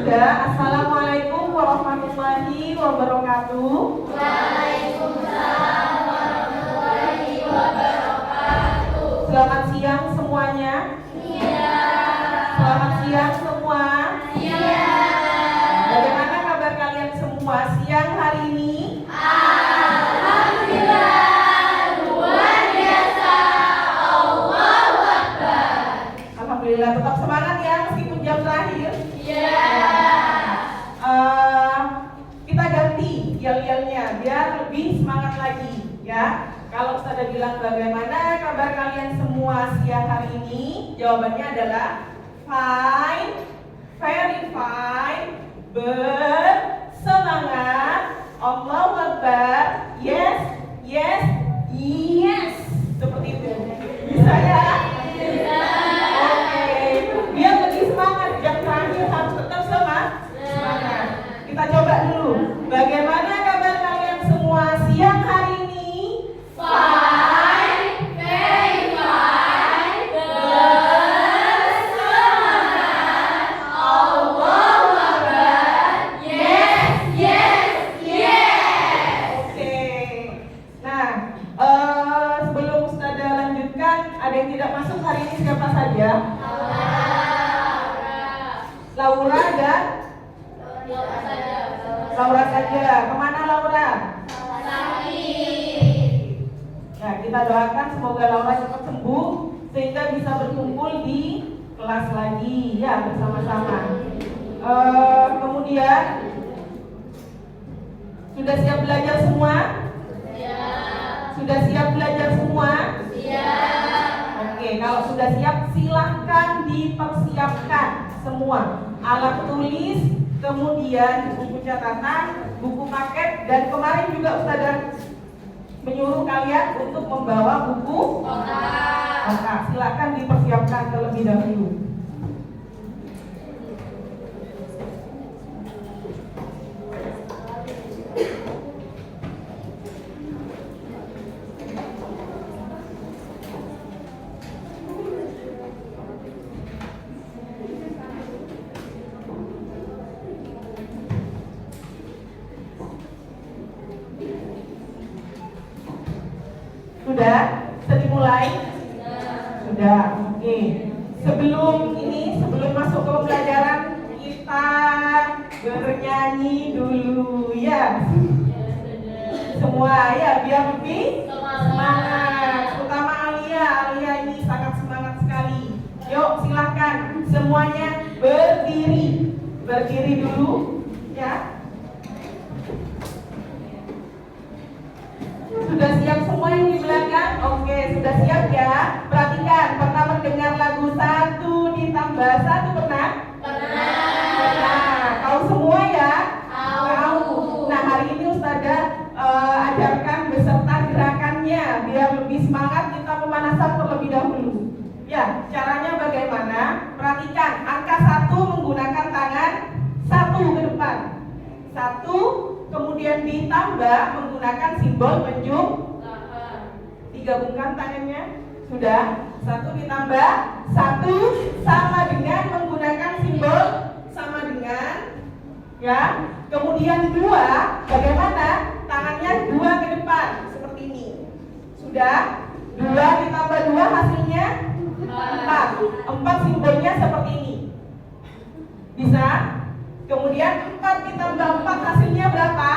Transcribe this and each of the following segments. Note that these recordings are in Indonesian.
sudah? Assalamualaikum warahmatullahi wabarakatuh. Waalaikumsalam warahmatullahi wabarakatuh. Selamat siang semuanya. Iya. Selamat siang semua. Iya. Bagaimana kabar kalian semua siang hari ini? Alhamdulillah, luar biasa. Allahu Akbar. Alhamdulillah, tetap semangat ya meskipun jam terakhir. Iya. Kita ganti yel-yelnya biar lebih semangat lagi ya. Kalau Ustazah bilang bagaimana kabar kalian semua siang hari ini, jawabannya adalah fine, very fine, bersemangat, Allahu Akbar, yes, yes, yes. Seperti itu. Bisa ya? Bisa. Oke. Biar lebih semangat, jam terakhir harus tetap semangat. Kita coba dulu. Bagaimana kabar kalian semua siang hari ini? Fine, very fine, bersemangat, Allahu Akbar, yes, yes, yes. Oke. Nah, sebelum Ustazah lanjutkan, ada yang tidak masuk hari ini siapa saja? Laura dan Laura saja. Kemana Laura? Nah, kita doakan semoga Laura cepat sembuh sehingga bisa berkumpul di kelas lagi ya bersama-sama. Kemudian sudah siap belajar semua? Sudah siap belajar semua? Oke, kalau sudah siap silahkan dipersiapkan semua alat tulis, kemudian buku catatan, buku paket, dan kemarin juga Ustazah menyuruh kalian untuk membawa buku kotak. Silakan dipersiapkan terlebih dahulu. Sudah? Bisa dimulai? Sudah. Oke. Sebelum masuk ke pembelajaran kita bernyanyi dulu ya. Semua ya biar lebih semangat. Terutama Alia ini sangat semangat sekali. Yuk silahkan semuanya berdiri. Berdiri dulu ya. Sudah siap semua yang di belakang? Oke, sudah siap ya. Perhatikan, pernah mendengar lagu 1 ditambah 1 pernah? Pernah. Tahu semua ya? Tahu. Nah, hari ini Ustazah ajarkan beserta gerakannya biar lebih semangat. Kita pemanasan terlebih dahulu. Ya, caranya bagaimana? Perhatikan, angka 1 menggunakan tangan 1 ke depan. 1 kemudian ditambah menggunakan simbol penjung. Digabungkan tangannya. Sudah. 1 ditambah 1 sama dengan menggunakan simbol sama dengan ya. Kemudian 2 bagaimana? Tangannya 2 ke depan seperti ini. Sudah. 2 ditambah 2 hasilnya 4. 4 simbolnya seperti ini. Bisa? Kemudian 4 ditambah 4 hasilnya berapa?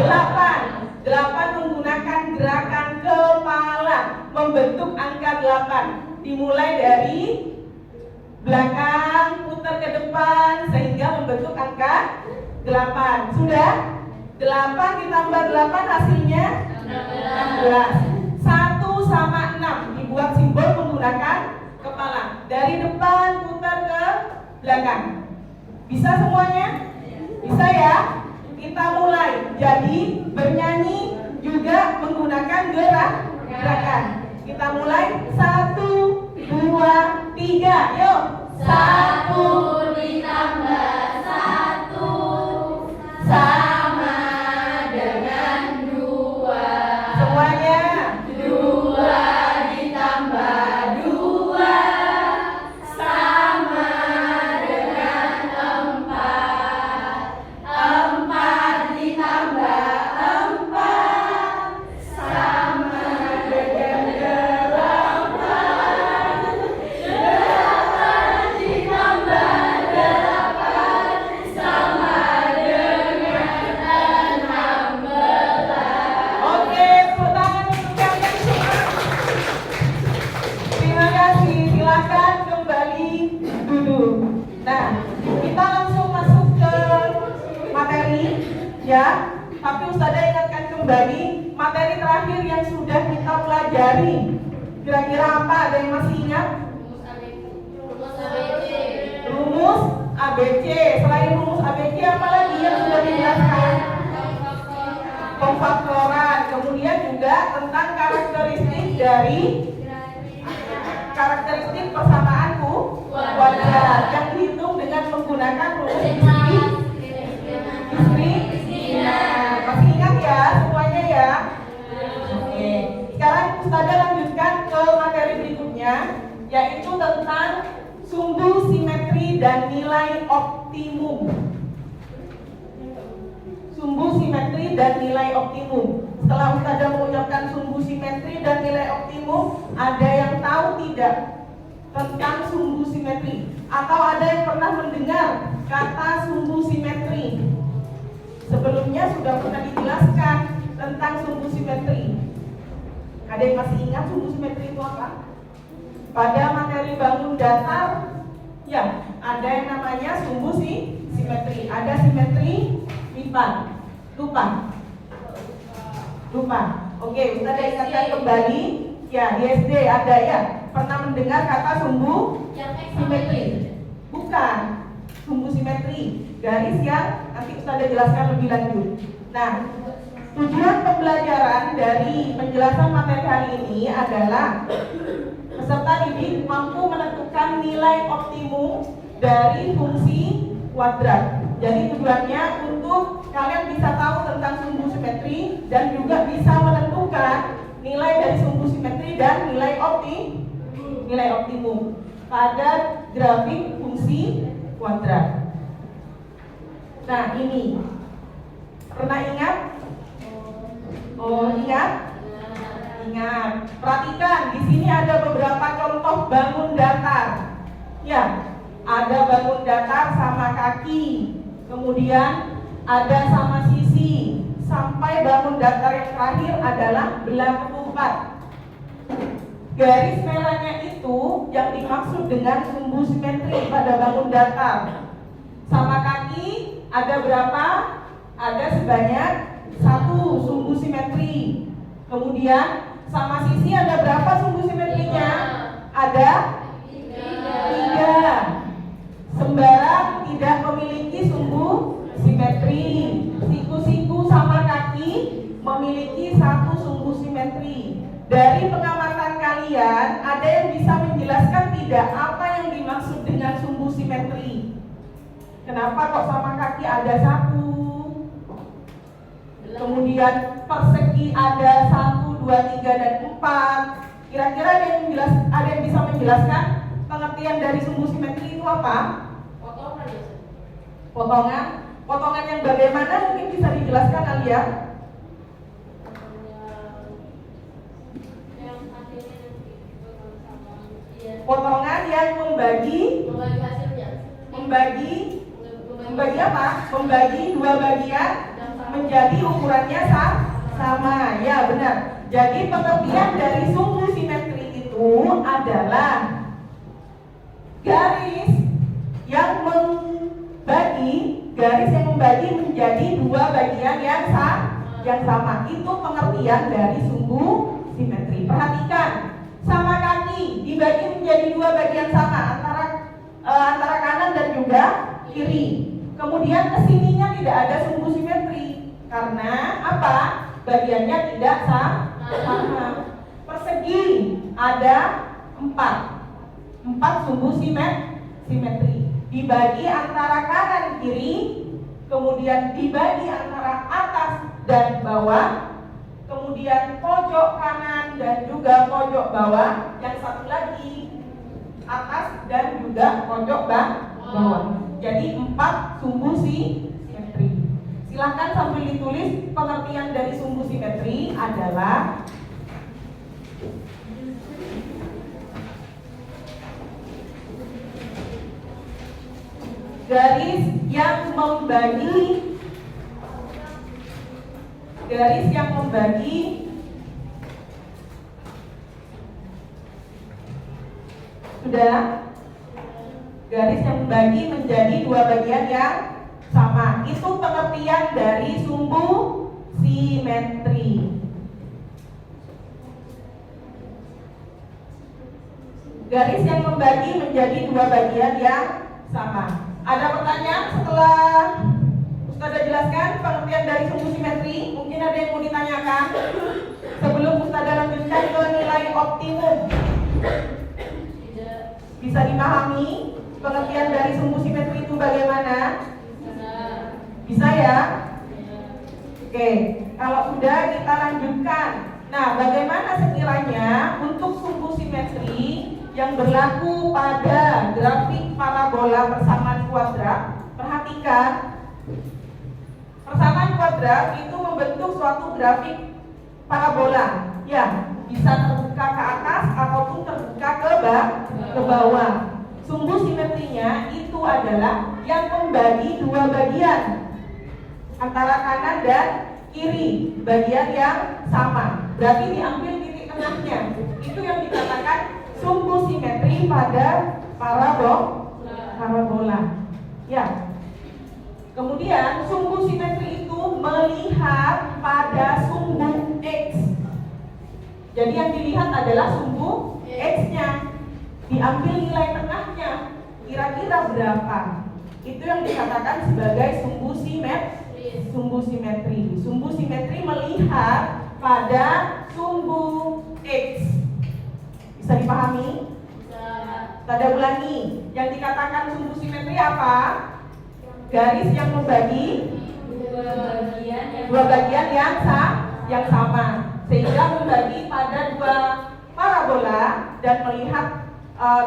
8. 8 menggunakan gerakan kepala membentuk angka 8. Dimulai dari belakang putar ke depan sehingga membentuk angka 8. Sudah? 8 ditambah 8 hasilnya 16. 1 sama 6 dibuat simbol menggunakan kepala. Dari depan putar ke belakang. Bisa semuanya? Bisa ya? Kita mulai. Jadi bernyanyi juga menggunakan gerakan. Kita mulai 1, 2, 3. Yuk. 1 ditambah 1 sama dengan 2. Semuanya. 2 ditambah 2 sama dengan 4. Ya, tapi Ustazah ingatkan kembali materi terakhir yang sudah kita pelajari. Kira-kira apa? Ada yang masih ingat? Rumus ABC. Selain rumus ABC, apa lagi yang sudah dijelaskan? Pemfaktoran. Kemudian juga tentang karakteristik persamaan kuadrat yang dihitung dengan menggunakan rumus diskriminan. Masih ingat ya semuanya ya? Oke. Sekarang Ustazah lanjutkan ke materi berikutnya, yaitu tentang sumbu simetri dan nilai optimum. Sumbu simetri dan nilai optimum. Setelah Ustazah mengucapkan sumbu simetri dan nilai optimum, ada yang tahu tidak tentang sumbu simetri? Atau ada yang pernah mendengar kata sumbu simetri? Sebelumnya sudah pernah dijelaskan tentang sumbu simetri. Ada yang masih ingat sumbu simetri itu apa? Pada materi bangun datar, ya, ada yang namanya sumbu simetri. Ada simetri lipat. Lupa. Oke, Ustazah ingatkan kembali. Ya, di SD ada ya. Pernah mendengar kata sumbu simetri? Bukan. Sumbu simetri, garis yang nanti Ustazah jelaskan lebih lanjut. Nah, tujuan pembelajaran dari penjelasan materi hari ini adalah peserta didik mampu menentukan nilai optimum dari fungsi kuadrat. Jadi tujuannya untuk kalian bisa tahu tentang sumbu simetri dan juga bisa menentukan nilai dari sumbu simetri dan nilai optimum pada grafik fungsi kuadrat. Nah, ini pernah ingat? Oh, ingat? Ingat. Perhatikan, di sini ada beberapa contoh bangun datar. Ya, ada bangun datar sama kaki, kemudian ada sama sisi, sampai bangun datar yang terakhir adalah belah ketupat. Garis merahnya itu yang dimaksud dengan sumbu simetri pada bangun datar. Sama kaki ada berapa? Ada sebanyak 1 sumbu simetri. Kemudian sama sisi ada berapa sumbu simetrinya? Ada 3. Sembarang tidak memiliki sumbu simetri. Siku-siku sama kaki memiliki 1 sumbu simetri. Dari pengamatan kalian, ada yang bisa menjelaskan tidak apa yang dimaksud dengan sumbu simetri? Kenapa kok sama kaki ada 1? Kemudian persegi ada 1, 2, 3, dan 4. Kira-kira ada yang bisa menjelaskan pengertian dari sumbu simetri itu apa? Potongan yang bagaimana mungkin bisa dijelaskan Alia? Potongan yang membagi apa? Membagi 2 bagian menjadi ukurannya sama. Ya, benar. Jadi pengertian dari sumbu simetri itu adalah garis yang membagi menjadi 2 bagian yang sama. Itu pengertian dari sumbu simetri. Perhatikan, sama kaki dibagi menjadi 2 bagian sama antara kanan dan juga kiri. Kemudian kesininya tidak ada sumbu simetri karena apa? Bagiannya tidak sama. Persegi ada 4 sumbu simetri. Dibagi antara kanan kiri, kemudian dibagi antara atas dan bawah, kemudian pojok kanan dan juga pojok bawah, yang satu lagi atas dan juga pojok bawah. Jadi 4 sumbu simetri. Silahkan sambil ditulis pengertian dari sumbu simetri adalah garis yang membagi sudah garis yang membagi menjadi 2 bagian yang sama. Itu pengertian dari sumbu simetri. Garis yang membagi menjadi dua bagian yang sama. Ada pertanyaan setelah Ustazah jelaskan pengertian dari sumbu simetri? Mungkin ada yang mau ditanyakan sebelum Ustazah lanjutkan ke nilai optimum. Bisa dipahami pengertian dari sumbu simetri itu bagaimana? Bisa ya? Oke, kalau sudah kita lanjutkan. Nah, bagaimana sekiranya untuk sumbu simetri yang berlaku pada grafik parabola persamaan kuadrat? Perhatikan, persamaan kuadrat itu membentuk suatu grafik parabola. Ya, bisa terbuka ke atas ataupun terbuka ke bawah. Sumbu simetrinya itu adalah yang membagi dua bagian antara kanan dan kiri, bagian yang sama. Berarti diambil titik tengahnya. Itu yang dikatakan sumbu simetri pada parabola. Ya. Kemudian sumbu simetri itu melihat pada sumbu X. Jadi yang dilihat adalah sumbu X-nya. Diambil nilai tengahnya. Kira-kira berapa? Itu yang dikatakan sebagai sumbu simetri. Sumbu simetri melihat pada sumbu X. Bisa dipahami? Tanda ulangi. Yang dikatakan sumbu simetri apa? Garis yang membagi dua bagian yang sama, sehingga membagi pada dua parabola dan melihat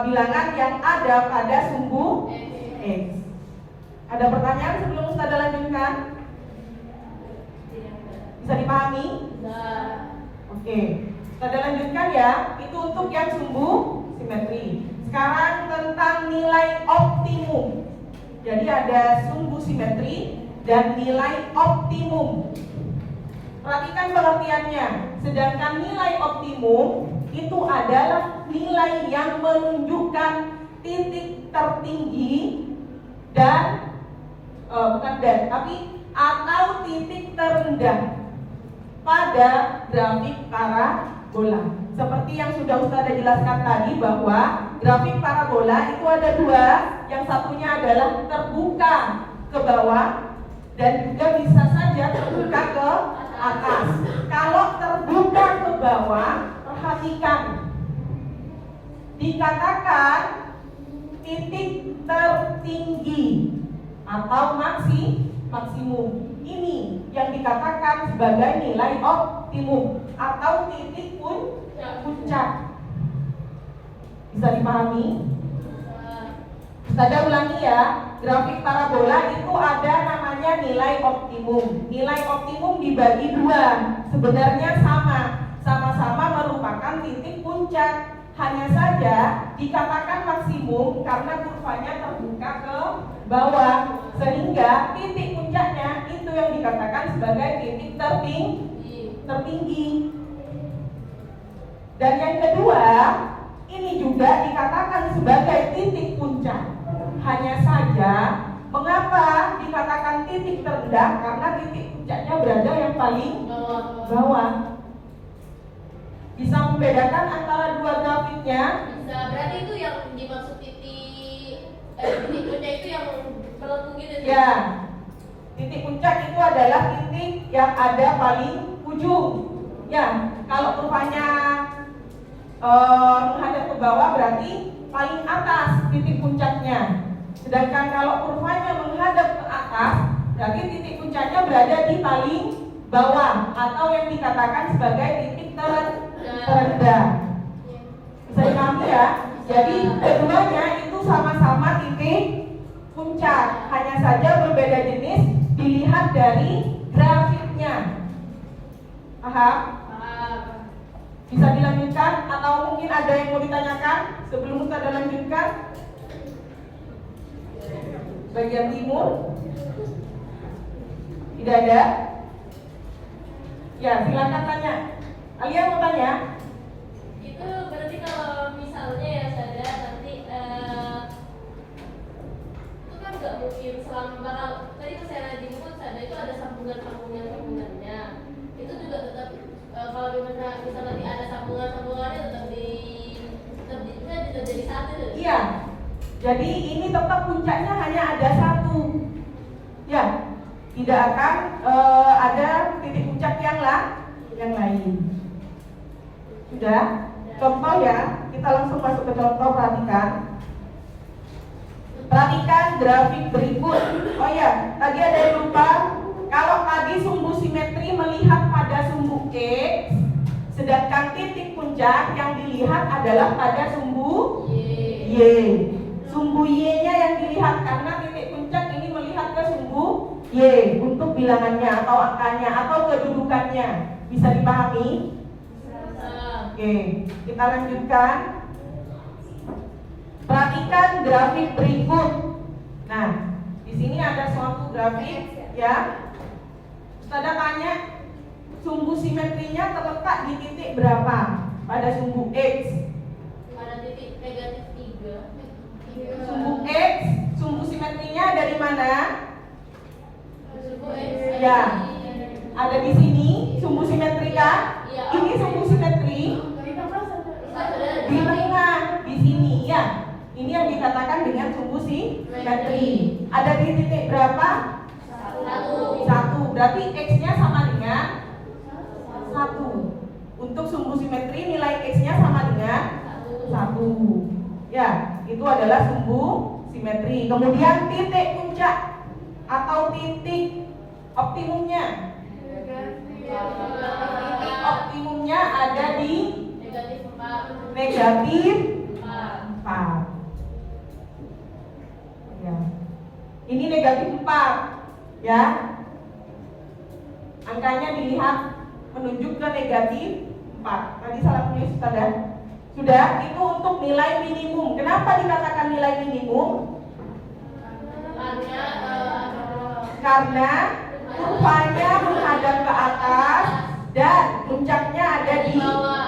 bilangan yang ada pada sumbu X. Ada pertanyaan sebelum Ustazah lanjutkan? Bisa dipahami? Oke, Ustazah lanjutkan ya. Itu untuk yang sumbu simetri. Sekarang tentang nilai optimum. Jadi ada sumbu simetri dan nilai optimum. Perhatikan pengertiannya. Sedangkan nilai optimum itu adalah nilai yang menunjukkan titik tertinggi dan atau titik terendah pada grafik parabola. Seperti yang sudah Ustazah jelaskan tadi bahwa grafik parabola itu ada dua. Yang satunya adalah terbuka ke bawah dan juga bisa saja terbuka ke atas. Kalau terbuka ke bawah, perhatikan, dikatakan titik tertinggi atau maksimum. Ini yang dikatakan sebagai nilai optimum atau titik puncak. Bisa dipahami? Ustazah ulangi ya, grafik parabola itu ada namanya nilai optimum. Nilai optimum dibagi dua, sebenarnya sama-sama merupakan titik puncak. Hanya saja dikatakan maksimum karena kurvanya terbuka ke bawah, sehingga titik puncaknya itu yang dikatakan sebagai titik tertinggi. Dan yang kedua, ini juga dikatakan sebagai titik puncak. Hanya saja, mengapa dikatakan titik terendah? Karena titik puncaknya berada yang paling bawah. Bisa membedakan antara dua grafiknya? Bisa. Berarti itu yang dimaksud titik puncak itu yang melengkung gitu? Ya. Titik puncak itu adalah titik yang ada paling ujung. Ya, kalau kurvanya menghadap ke bawah berarti paling atas titik puncaknya. Sedangkan kalau kurvanya menghadap ke atas berarti titik puncaknya berada di paling bawah atau yang dikatakan sebagai titik terendah. Bisa dipahami ya? Jadi keduanya itu sama-sama titik puncak, hanya saja berbeda jenis dilihat dari grafiknya. Paham? Bisa dilanjutkan atau mungkin ada yang mau ditanyakan sebelum kita lanjutkan? Bagian timur? Tidak ada? Ya, silakan tanya. Alia mau tanya? Itu berarti kalau misalnya ya saudara nanti itu kan nggak mungkin selama bakal tadi pas saya rajin pun ada itu ada sambungannya itu juga tetap kalau misalnya nanti ada sambungannya tetap jadi satu. Iya. Jadi ini tetap puncaknya hanya ada satu. Ya, tidak akan ada titik puncak yang lain. Sudah? Contoh ya, kita langsung masuk ke contoh, perhatikan. Perhatikan grafik berikut. Oh ya, tadi ada yang lupa. Kalau tadi sumbu simetri melihat pada sumbu X, sedangkan titik puncak yang dilihat adalah pada sumbu Y. Sumbu Y-nya yang dilihat karena titik puncak ini melihat ke sumbu Y untuk bilangannya atau angkanya atau kedudukannya. Bisa dipahami? Oke, kita lanjutkan. Perhatikan grafik berikut. Nah, di sini ada suatu grafik ya. Ustazah tanya, sumbu simetrinya terletak di titik berapa pada sumbu X? Pada titik negatif 3. Sumbu X, sumbu simetrinya ada di mana? Sumbu X. Ya, ada di sini sumbu simetri kan? Iya. Ini sumbu simetri di tengah, di sini ya. Ini yang dikatakan dengan sumbu simetri. Ada di titik berapa? 1. Berarti X-nya sama dengan 1. Untuk sumbu simetri nilai X-nya sama dengan 1. Ya, itu adalah sumbu simetri. Kemudian titik puncak atau titik optimumnya. Titik optimumnya ada di negatif 4. Ya. Ini negatif 4 ya. Angkanya dilihat menunjuk ke negatif 4. Tadi salah tulis sudah. Itu untuk nilai minimum. Kenapa dikatakan nilai minimum? Karena kurvanya menghadap ke atas dan puncaknya ada di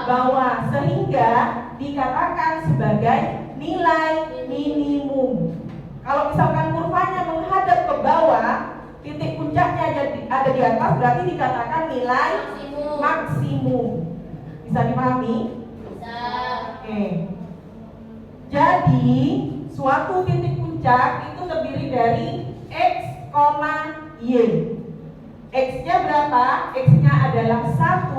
bawah, sehingga dikatakan sebagai nilai minimum. Kalau misalkan kurvanya menghadap ke bawah, titik puncaknya ada di atas, berarti dikatakan nilai maksimum. Bisa dipahami? Bisa. Oke. Jadi suatu titik puncak itu terdiri dari X, Y. X-nya berapa? X-nya adalah 1,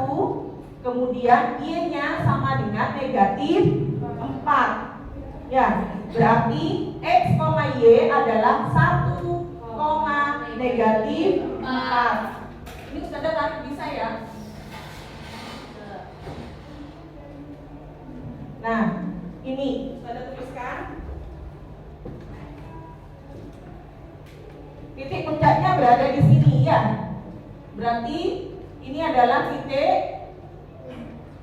kemudian Y-nya sama dengan negatif 4. Ya, berarti X, Y adalah 1, negatif 4. Ini sudah tarik bisa ya? Nah, ini sudah tuliskan. Titik puncaknya berada di sini ya. Berarti ini adalah titik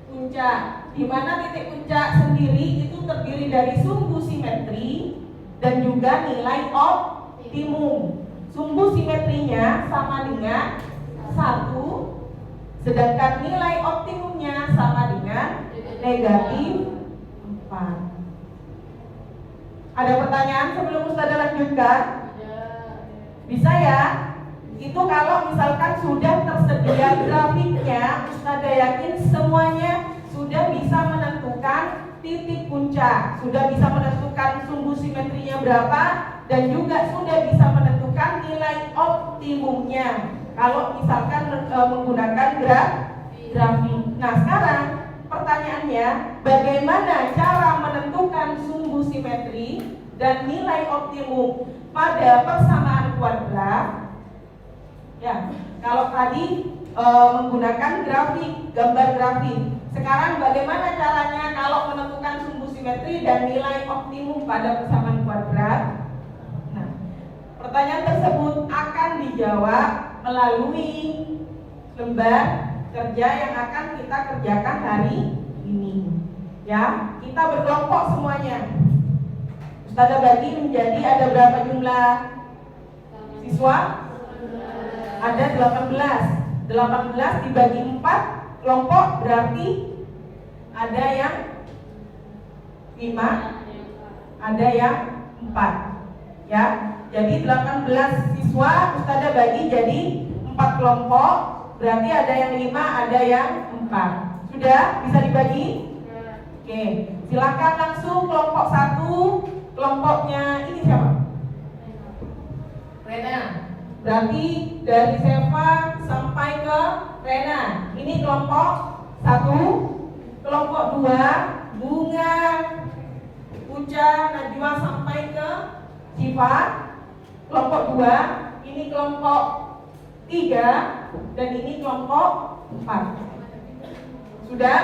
puncak, di mana titik puncak sendiri itu terdiri dari sumbu simetri dan juga nilai optimum. Sumbu simetrinya sama dengan 1, sedangkan nilai optimumnya sama dengan negatif 4. Ada pertanyaan sebelum Ustazah lanjutkan? Bisa ya? Itu kalau misalkan sudah tersedia grafiknya, Ustazah yakin semuanya sudah bisa menentukan titik puncak, sudah bisa menentukan sumbu simetrinya berapa, dan juga sudah bisa menentukan nilai optimumnya kalau misalkan menggunakan grafik. Nah, sekarang pertanyaannya, bagaimana cara menentukan sumbu simetri dan nilai optimum pada persamaan kuadrat? Ya, kalau tadi menggunakan grafik, gambar grafik. Sekarang bagaimana caranya kalau menentukan sumbu simetri dan nilai optimum pada persamaan kuadrat? Nah, pertanyaan tersebut akan dijawab melalui lembar kerja yang akan kita kerjakan hari ini. Ya, kita berkelompok semuanya. Ustazah bagi menjadi ada berapa jumlah siswa? Ada 18. 18 dibagi 4 kelompok berarti ada yang 5, ada yang 4. Ya, jadi 18 siswa Ustazah bagi jadi 4 kelompok. Berarti ada yang 5, ada yang 4. Sudah bisa dibagi? Oke, silakan langsung kelompok 1. Kelompoknya ini siapa? Rena. Berarti dari Seva sampai ke Rena. Ini kelompok 1. Kelompok 2 Bunga, Uca, Najwa sampai ke Siva. Kelompok 2 ini kelompok 3 dan ini kelompok 4. Sudah?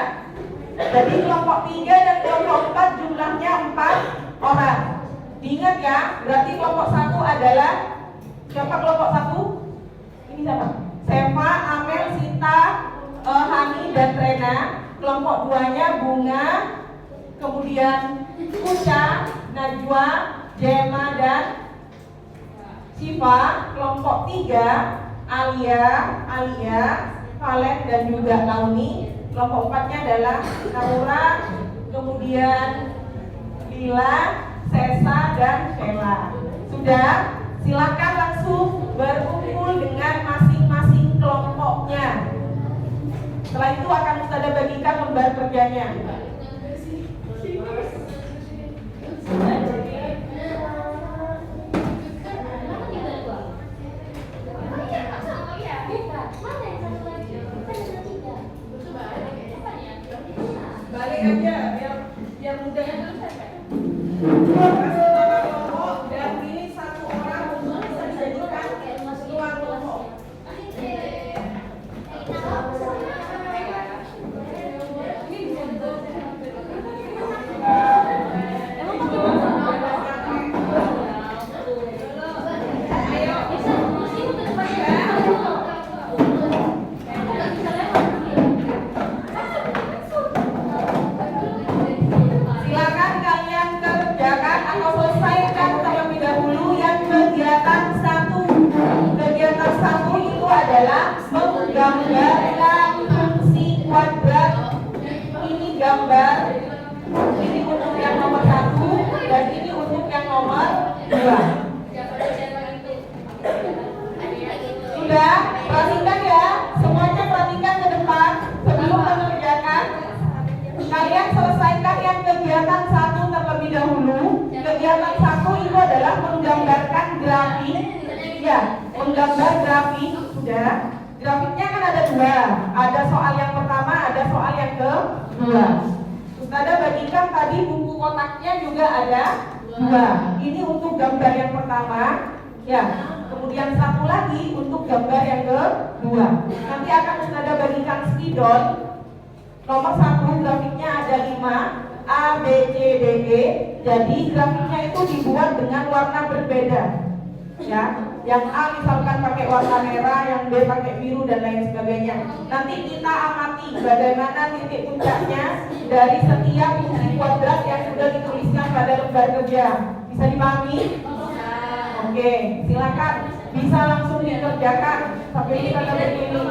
Jadi kelompok 3 dan kelompok 4 jumlahnya 4 orang. Diingat ya, berarti kelompok 1 adalah siapa kelompok 1? Ini siapa? Seva, Amel, Sita, Hani dan Rena. Kelompok 2-nya Bunga, kemudian Uca, Najwa, Jema dan Siva. Kelompok 3 Alia, Valen dan juga Launi. Kelompok 4-nya adalah Naura, kemudian Lila, Sesa dan Sheila. Sudah? Silakan langsung berkumpul dengan masing-masing kelompoknya. Setelah itu akan Ustazah bagikan lembar kerjanya. Balik aja biar mudah. Kelompok dan pilih 1 orang untuk bisa dijadikan ketua kelompok. Menggambarkan fungsi kuadrat. Ini gambar. Ini untuk yang nomor 1 dan ini untuk yang nomor 2. Sudah? Perhatikan ya. Semuanya perhatikan ke depan sebelum mengerjakan. Kalian selesaikan yang kegiatan 1 terlebih dahulu. Kegiatan 1 itu adalah menggambarkan grafik. Ya, menggambar grafik. Sudah? Grafiknya kan ada 2. Ada soal yang pertama, ada soal yang kedua. Ustazah bagikan tadi buku kotaknya juga ada 2. Ini untuk gambar yang pertama. Ya, kemudian 1 lagi untuk gambar yang kedua. Nanti akan Ustazah bagikan spidol. Nomor 1 grafiknya ada 5 A, B, C, D, E. Jadi grafiknya itu dibuat dengan warna berbeda. Ya, yang A misalkan pakai warna merah, yang B pakai biru dan lain sebagainya. Nanti kita amati bagaimana titik puncaknya dari setiap fungsi kuadrat yang sudah dituliskan pada lembar kerja. Bisa dipahami? Oke, silakan bisa langsung dikerjakan sampai kita dapat ini.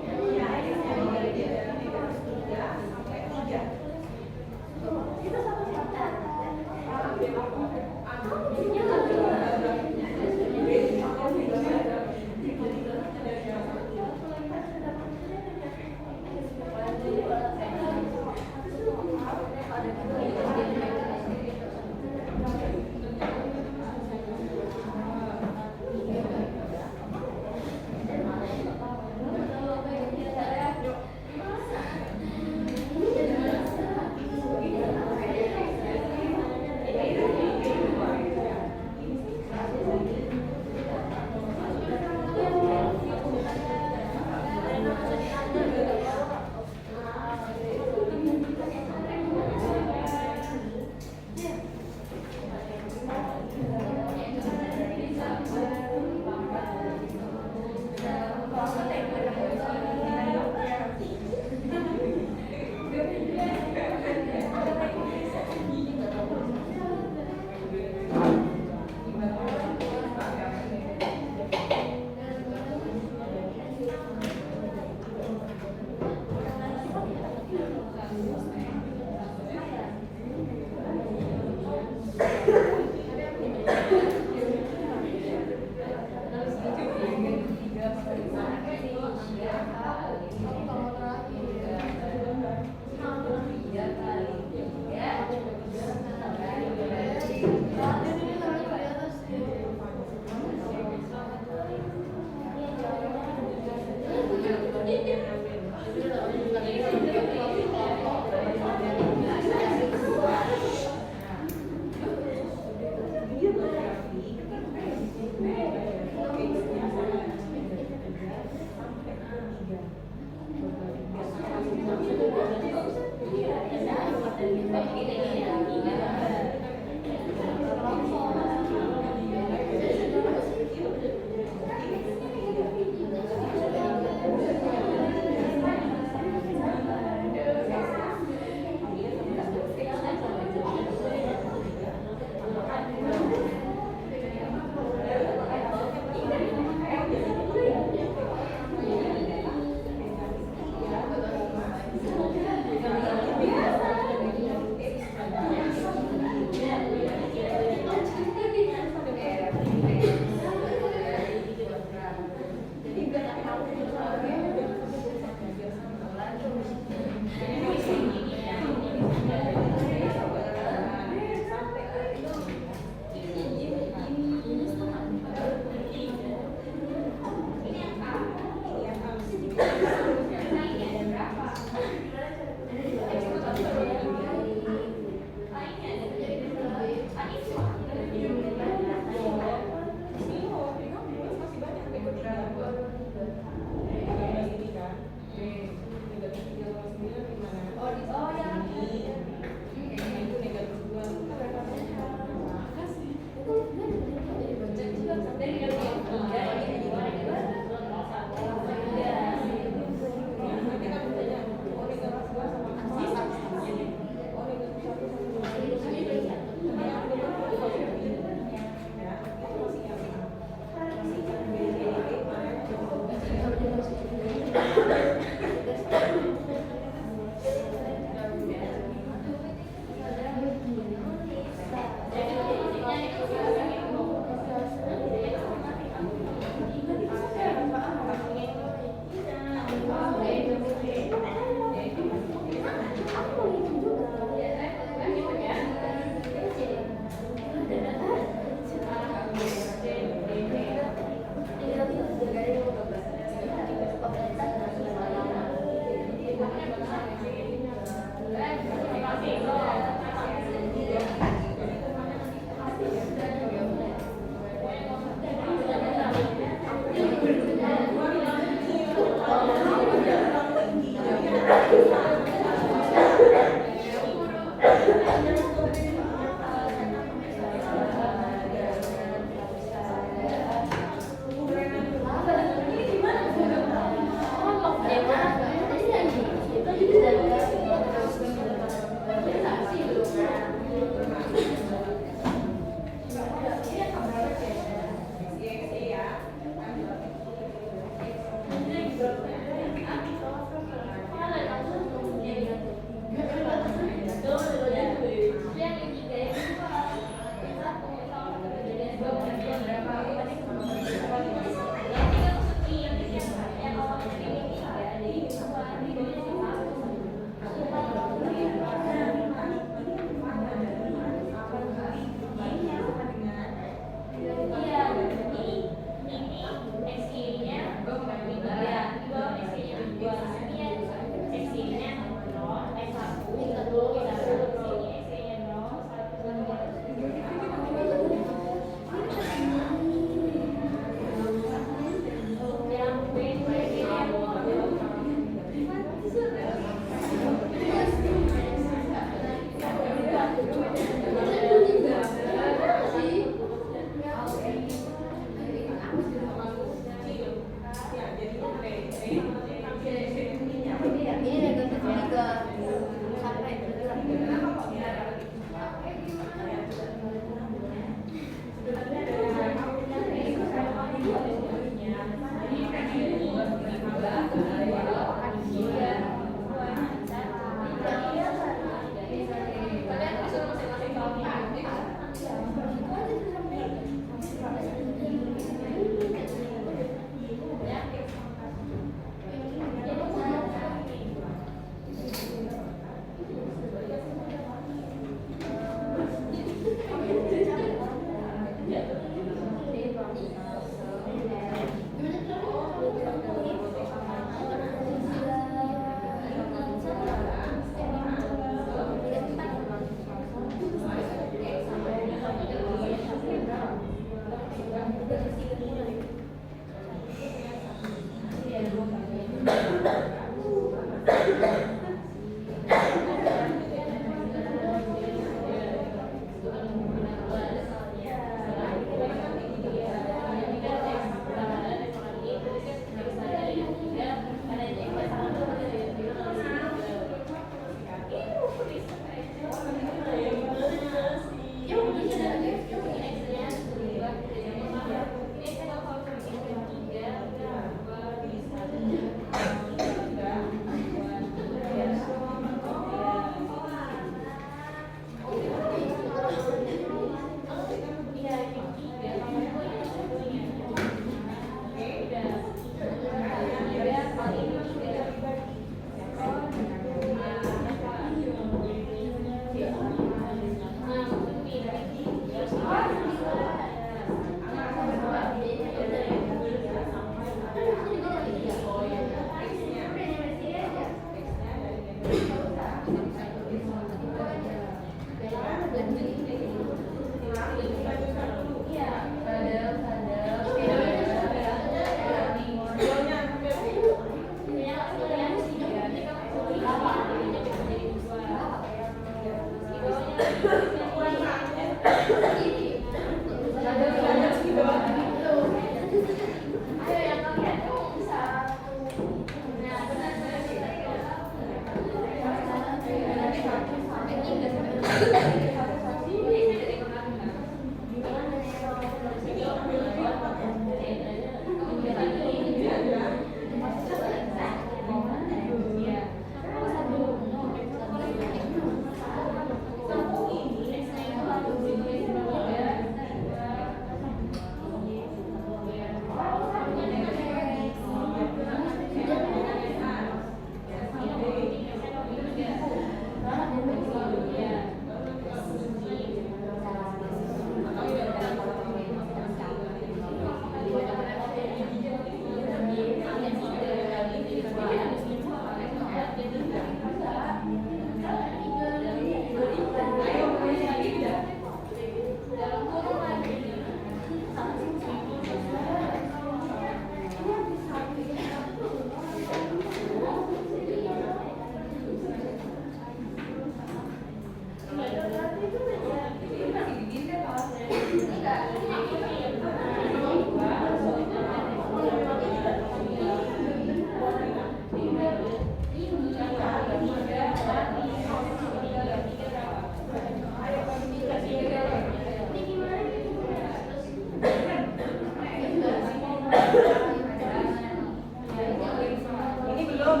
Ini belum.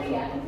Iya.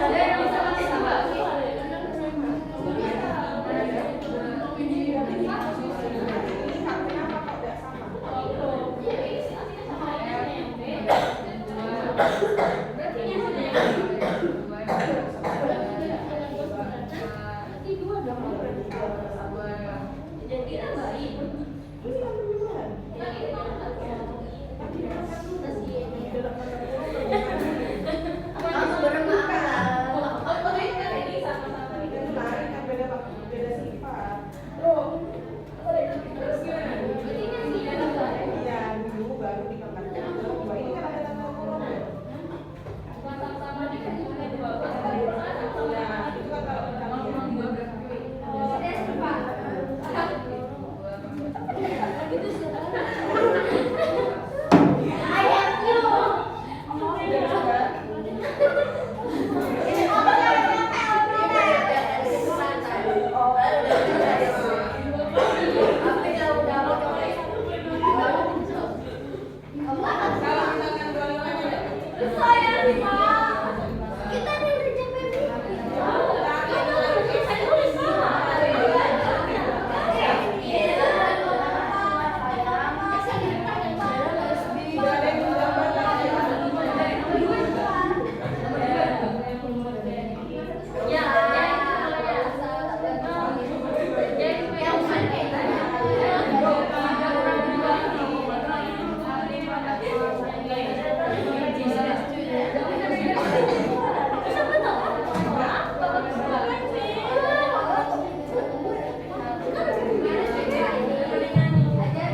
ada yang bisa kasih tambah.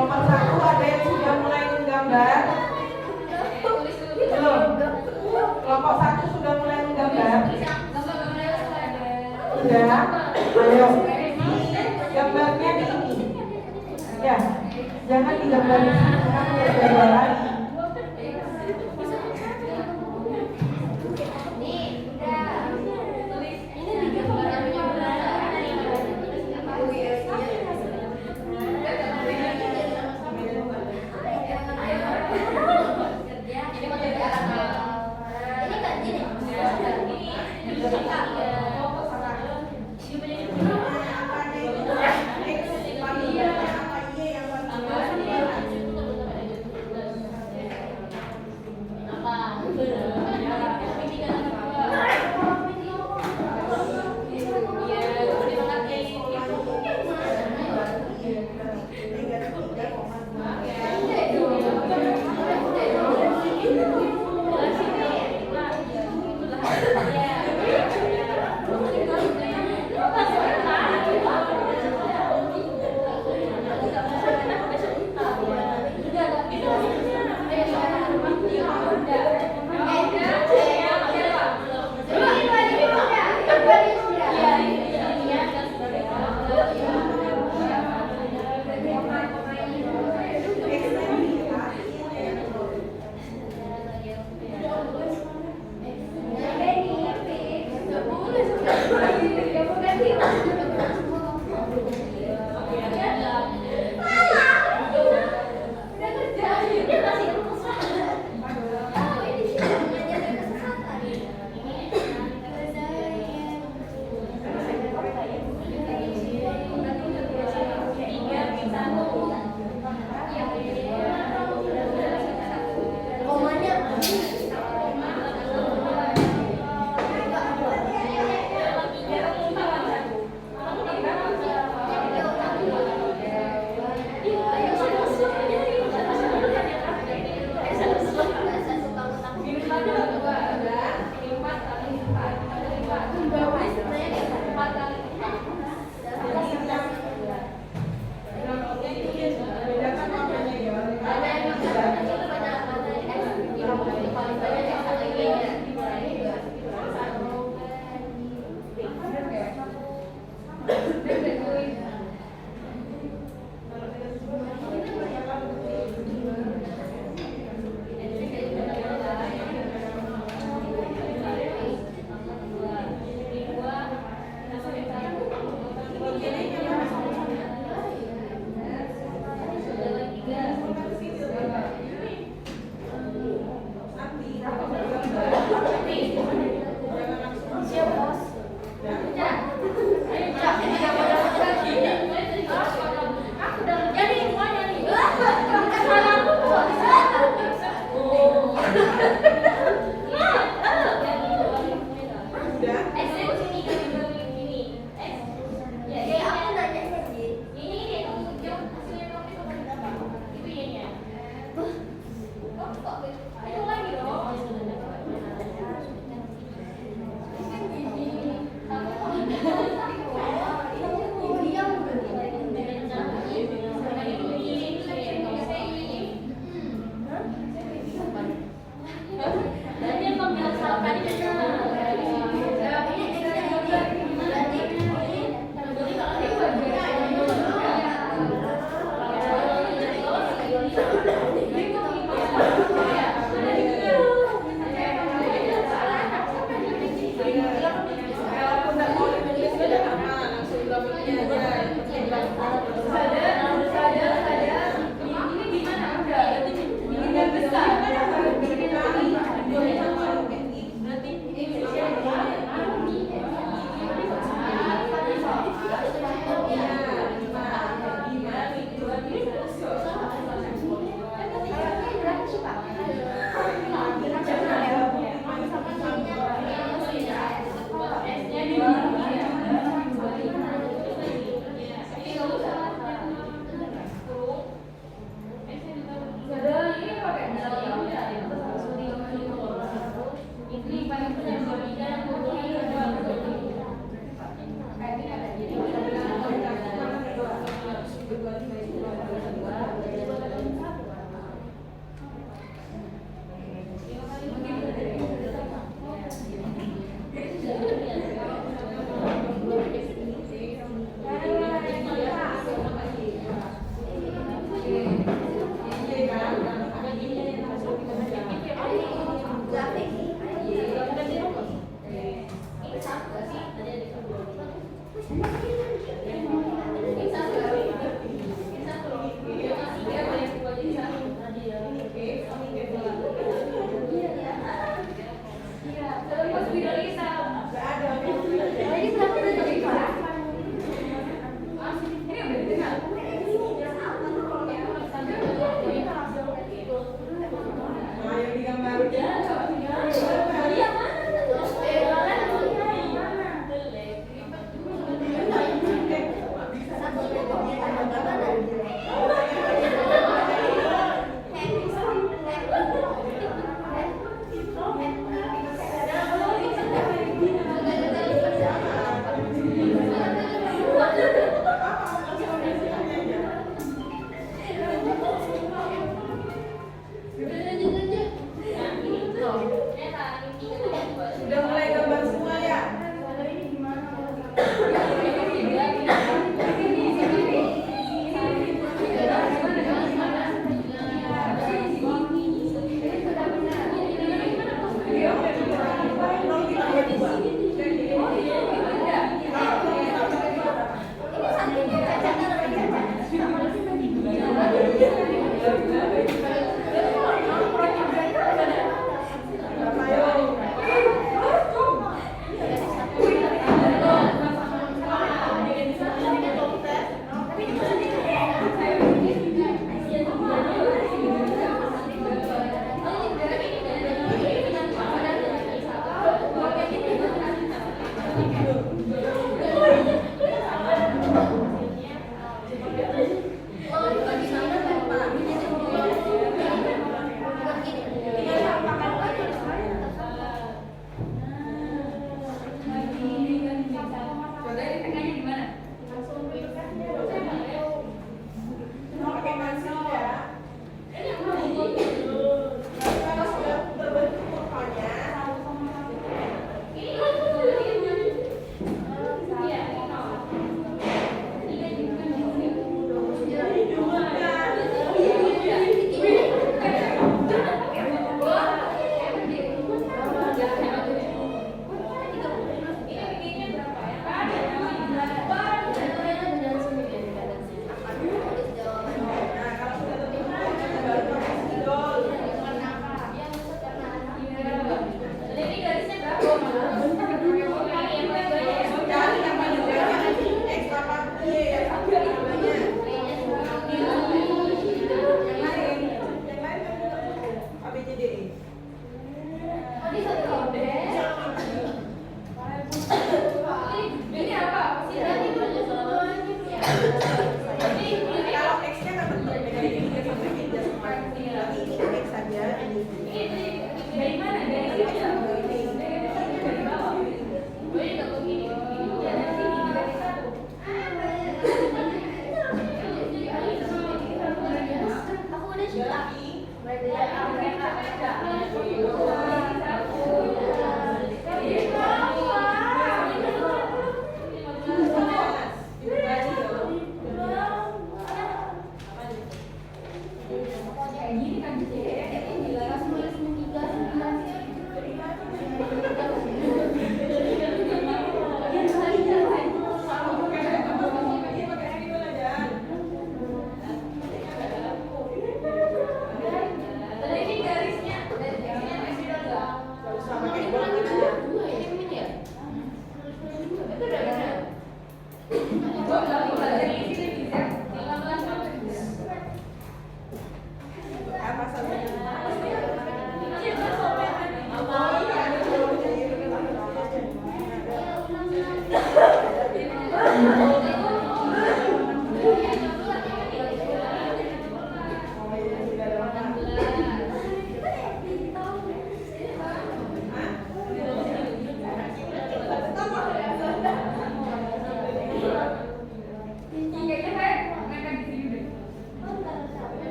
Nomor 1 ada yang sudah mulai menggambar? Belum. Kelompok 1 sudah mulai menggambar? Sudah. Ayo. Gambarnya di ini. Ya. Jangan digambar di sini. Kamu gambar lagi.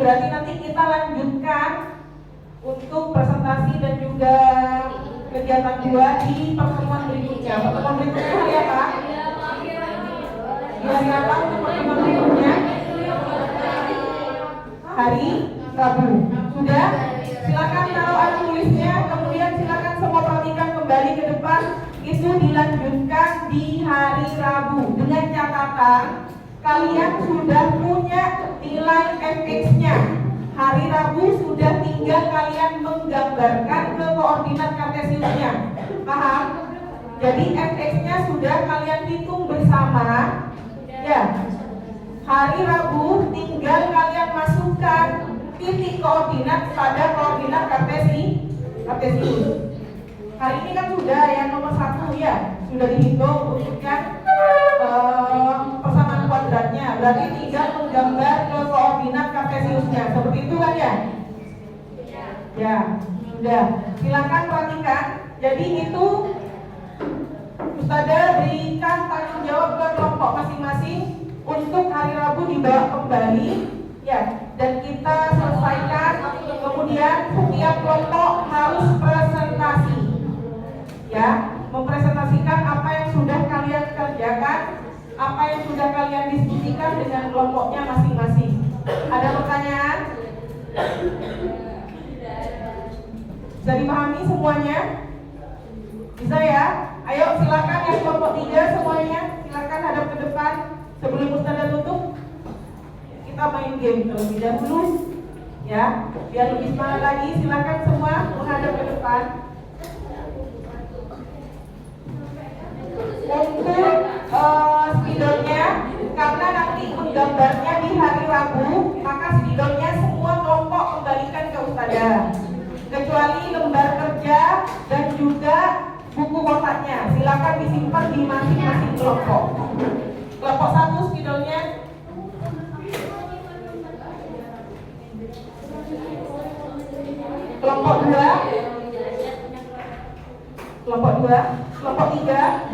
berarti nanti kita lanjutkan untuk presentasi dan juga kegiatan 2 di pertemuan berikutnya. Pertemuan berikutnya hari apa? Di hari apa untuk pertemuan berikutnya? Hari Rabu. Sudah? Silakan taruh alat tulisnya, kemudian silakan semua perhatikan kembali ke depan. Itu dilanjutkan di hari Rabu dengan catatan kalian sudah punya nilai fx-nya. Hari Rabu sudah tinggal kalian menggambarkan ke koordinat kartesiusnya. Paham? Jadi fx-nya sudah kalian hitung bersama. Ya. Hari Rabu tinggal kalian masukkan titik koordinat pada koordinat kartesius. Hari ini kan sudah yang nomor 1 ya, sudah dihitung untuk yang persamaan kuadratnya. Berarti tinggal menggambar ke koordinat kartesiusnya. Seperti itu kan ya? Ya, sudah. Silakan perhatikan. Jadi itu Ustazah berikan tanggung jawab ke kelompok masing-masing untuk hari Rabu dibawa kembali ya, dan kita selesaikan. Kemudian setiap kelompok harus presentasi ya, mempresentasikan apa yang sudah kalian kerjakan, apa yang sudah kalian diskusikan dengan kelompoknya masing-masing. Ada pertanyaan? Bisa dipahami semuanya? Bisa ya? Ayo silakan yang kelompok 3 semuanya, silakan hadap ke depan. Sebelum Ustazah tutup, kita main game terlebih dahulu ya, biar lebih semangat lagi. Silakan semua menghadap ke depan. Untuk spidolnya, karena nanti menggambarnya di hari Rabu, maka spidolnya semua kelompok kembalikan ke Ustazah, kecuali lembar kerja dan juga buku kotaknya. Silakan disimpan di masing-masing kelompok. Kelompok 1 spidolnya. Kelompok 2. Kelompok 2. Kelompok 3.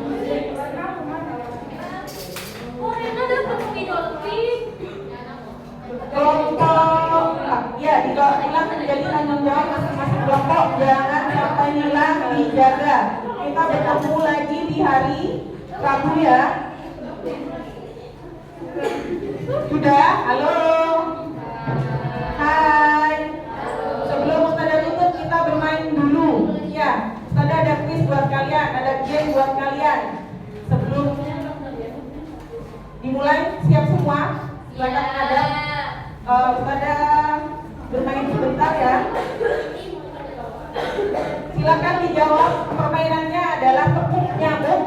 Kelompok ya, diulang menjadi tanggung jawab masing-masing kelompok. Jangan sampai hilang, dijaga. Kita bertemu lagi di hari Rabu ya. Sudah? Halo? Hai. Sebelum Ustazah tutup, kita bermain dulu ya. Ustazah ada quiz buat kalian, ada game buat kalian. Sebelum dimulai, siap semua? Silakan ada. Ustazah bermain sebentar ya. Silakan dijawab. Permainannya adalah tepuk nyamuk.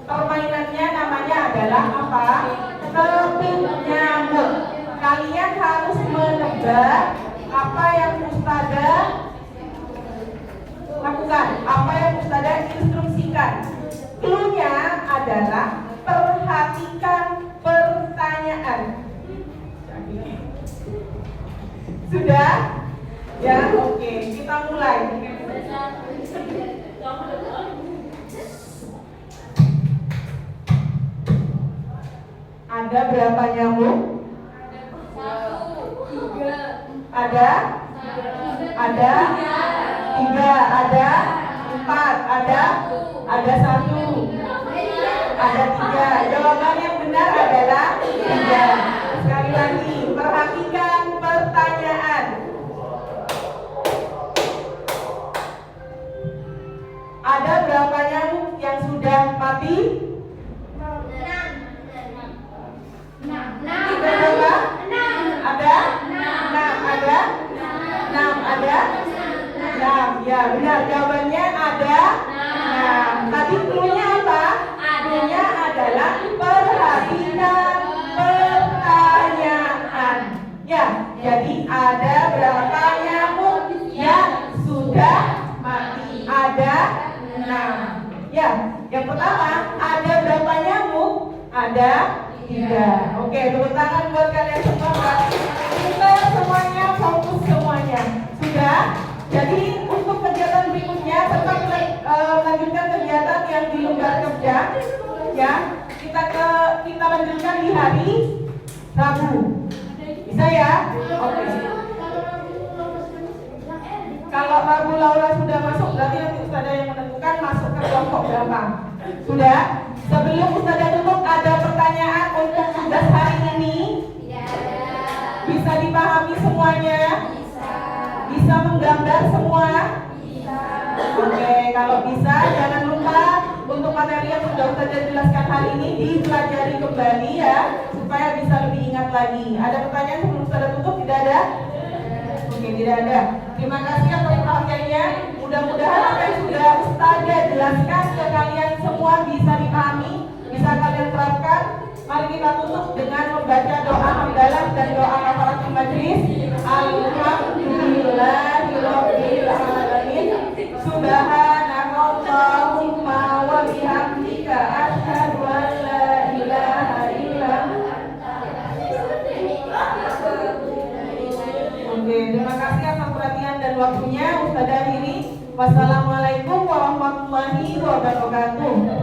Permainannya namanya adalah apa? Tepuk nyamuk. Kalian harus menebak apa yang Ustazah lakukan, apa yang Ustazah instruksikan. Cluenya adalah perhatikan pertanyaan. Sudah? Ya, oke. Kita mulai. Ada berapa nyamuk? Ada? Ada? 3, ada? 4, ada? Ada 1, ada 3. Jawaban yang benar adalah 3. Sekali lagi, perhatikan pertanyaan. Ada berapa nyamuk yang sudah mati? 3 berapa? Ada? 6 ada? 6 ada? 6. Ya benar, jawabannya ada 6. Tadi cluenya apa? Cluenya adalah perhatikan pertanyaan. Ya, jadi ada berapa nyamuk yang sudah mati? Ada 6. Ya, yang pertama, ada berapa nyamuk? Ada 3. Oke, tepuk tangan buat kalian semua. Kita semuanya fokus semuanya. Sudah? Jadi untuk kegiatan berikutnya tetap melanjutkan kegiatan yang di lembar kerja. Ya, kita lanjutkan di hari Rabu. Bisa ya? Oke. Kalau Rabu Laura sudah masuk, berarti nanti Ustazah yang menentukan masuk ke kelompok berapa. Sudah? Sebelum Ustazah tutup, ada pertanyaan untuk tugas hari ini? Bisa dipahami semuanya? Bisa menggambar semua? Oke, kalau bisa jangan lupa untuk materi yang sudah Ustazah jelaskan hari ini dipelajari kembali ya, supaya bisa lebih ingat lagi. Ada pertanyaan sebelum Ustazah tutup? Tidak ada? Oke, tidak ada. Terima kasih atas perhatiannya. Mudah-mudahan apa yang sudah Ustazah jelaskan ke kalian semua bisa dipahami, bisa kalian terapkan. Mari kita tutup dengan membaca doa hamdalah dan doa kafaratul majlis. Alhamdulillahirabbil alamin. Subhanakallahumma wa bihamdika asyhadu an la ilaha illa anta. Oke, terima kasih atas perhatian dan waktunya. Ustazah akhiri. Wassalamualaikum warahmatullahi wabarakatuh.